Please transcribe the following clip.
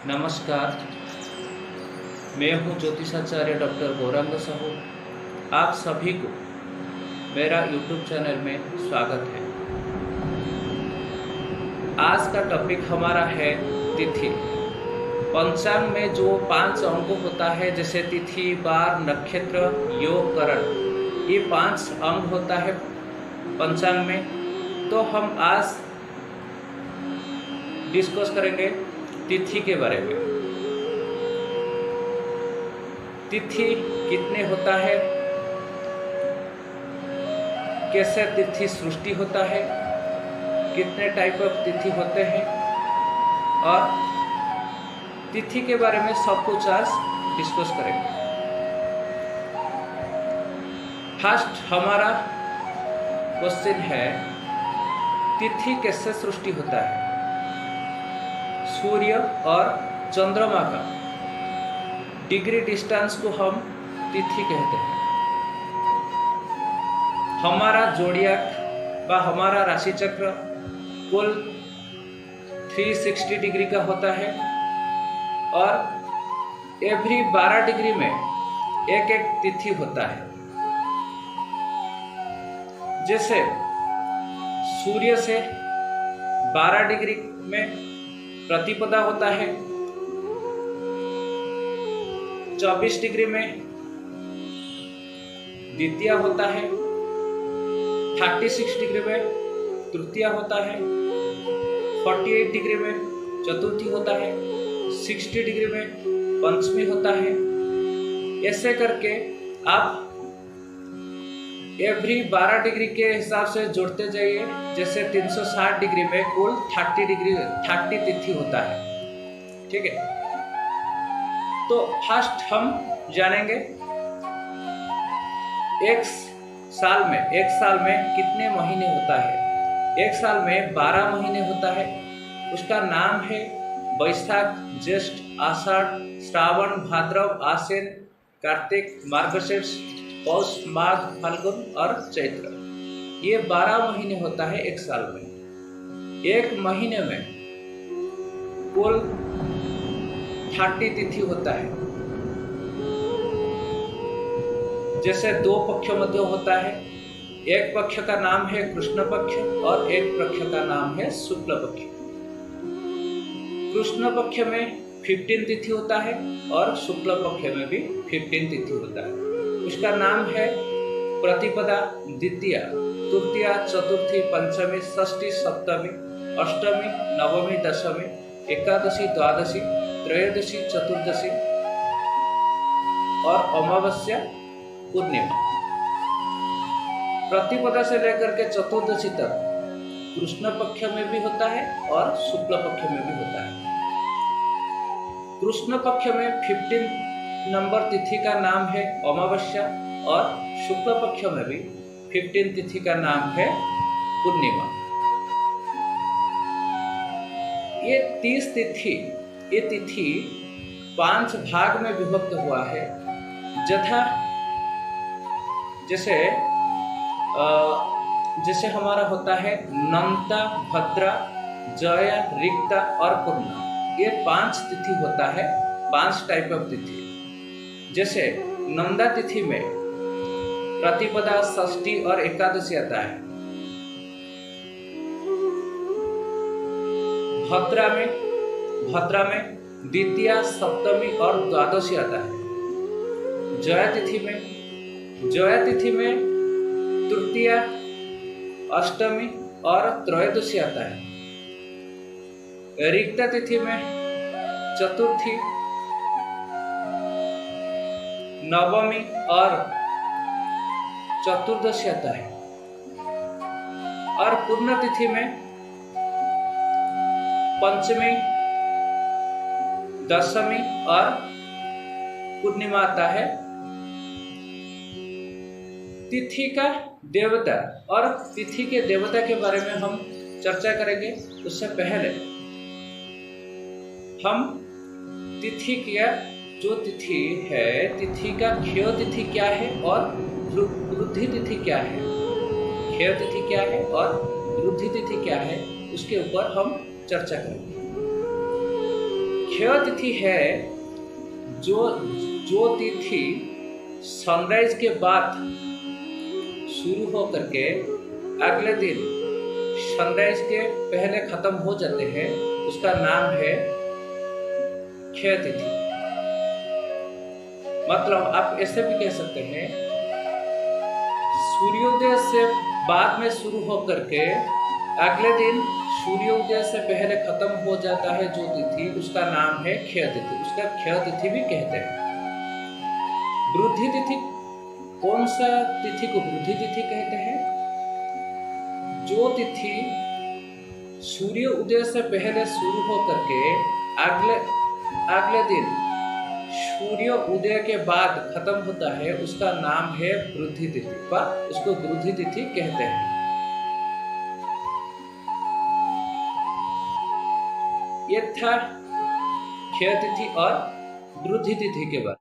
नमस्कार। मैं हूं ज्योतिषाचार्य डॉक्टर गौरांग साहू। आप सभी को मेरा यूट्यूब चैनल में स्वागत है। आज का टॉपिक हमारा है तिथि। पंचांग में जो 5 अंग होता है, जैसे तिथि, वार, नक्षत्र, योग, करण, ये 5 अंग होता है पंचांग में। तो हम आज डिस्कस करेंगे तिथि के बारे में। तिथि कितने होता है, कैसे तिथि सृष्टि होता है, कितने टाइप ऑफ तिथि होते हैं, और तिथि के बारे में सब कुछ आज डिस्कस करेंगे। फर्स्ट हमारा क्वेश्चन है, तिथि कैसे सृष्टि होता है। सूर्य और चंद्रमा का डिग्री डिस्टेंस को हम तिथि कहते हैं। हमारा जोडियाक व हमारा राशि चक्र कुल 360 डिग्री का होता है, और एवरी 12 डिग्री में एक एक तिथि होता है। जैसे सूर्य से 12 डिग्री में प्रतिपदा होता है, 24 डिग्री में द्वितीया होता है, 36 डिग्री में तृतीया होता है, 48 डिग्री में चतुर्थी होता है, 60 डिग्री में पंचमी होता है। ऐसे करके आप एवरी 12 डिग्री के हिसाब से जोड़ते जाइए। जैसे 360 डिग्री में कुल 30 तिथि होता है। ठीक है, तो फर्स्ट हम जानेंगे एक साल में कितने महीने होता है। एक साल में 12 महीने होता है। उसका नाम है वैशाख, ज्येष्ठ, आषाढ़, श्रावण, भाद्रव, आश्विन, कार्तिक, मार्गशीर्ष, पौष, माघ, फाल्गुन और चैत्र। ये 12 महीने होता है एक साल में। एक महीने में कुल 30 तिथि होता है। जैसे 2 पक्षों मध्य होता है। एक पक्ष का नाम है कृष्ण पक्ष और एक पक्ष का नाम है शुक्ल पक्ष। कृष्ण पक्ष में 15 तिथि होता है और शुक्ल पक्ष में भी 15 तिथि होता है। उसका नाम है प्रतिपदा, द्वितीया, तृतीया, चतुर्थी, पंचमी, षष्ठी, सप्तमी, अष्टमी, नवमी, दशमी, एकादशी, द्वादशी, त्रयोदशी, चतुर्दशी और अमावस्या, पूर्णिमा। प्रतिपदा से लेकर के चतुर्दशी तक कृष्ण पक्ष में भी होता है और शुक्ल पक्ष में भी होता है। कृष्ण पक्ष में 15 नंबर तिथि का नाम है अमावस्या और शुक्ल पक्ष में भी 15 तिथि का नाम है पूर्णिमा। ये 30 तिथि 5 भाग में विभक्त हुआ है। जैसे हमारा होता है नंता, भद्रा, जया, रिक्ता और पूर्णा। ये 5 तिथि होता है, 5 टाइप ऑफ तिथि। जैसे नंदा तिथि में प्रतिपदा, षष्ठी और एकादशी आता है। भद्रा में द्वितीया, सप्तमी और द्वादशी आता है। जया तिथि में तृतीया, अष्टमी और त्रयोदशी आता है। रिक्ता तिथि में चतुर्थी, नवमी और चतुर्दशी आता है। और पूर्ण तिथि में पंचमी, दशमी और पूर्णिमा आता है। तिथि का देवता और तिथि के देवता के बारे में हम चर्चा करेंगे। उससे पहले हम तिथि का जो तिथि है, तिथि का क्षय तिथि क्या है और वृद्धि तिथि क्या है, क्षय तिथि क्या है और वृद्धि तिथि क्या है, उसके ऊपर हम चर्चा करेंगे। क्षय तिथि है जो जो तिथि सनराइज के बाद शुरू हो करके अगले दिन सनराइज के पहले खत्म हो जाते हैं, उसका नाम है क्षय तिथि। मतलब आप ऐसे भी कह सकते हैं, सूर्योदय से बाद में शुरू हो करके अगले दिन सूर्योदय से पहले खत्म हो जाता है जो तिथि, उसका नाम है क्षय तिथि। उसका क्षय तिथि भी कहते हैं। वृद्धि तिथि, कौन सा तिथि को वृद्धि तिथि कहते हैं? जो तिथि सूर्य उदय से पहले शुरू हो करके अगले दिन सूर्य उदय के बाद खत्म होता है, उसका नाम है वृद्धि तिथि, उसको वृद्धि तिथि कहते हैं। ये था क्षय तिथि और वृद्धि तिथि के बारे में।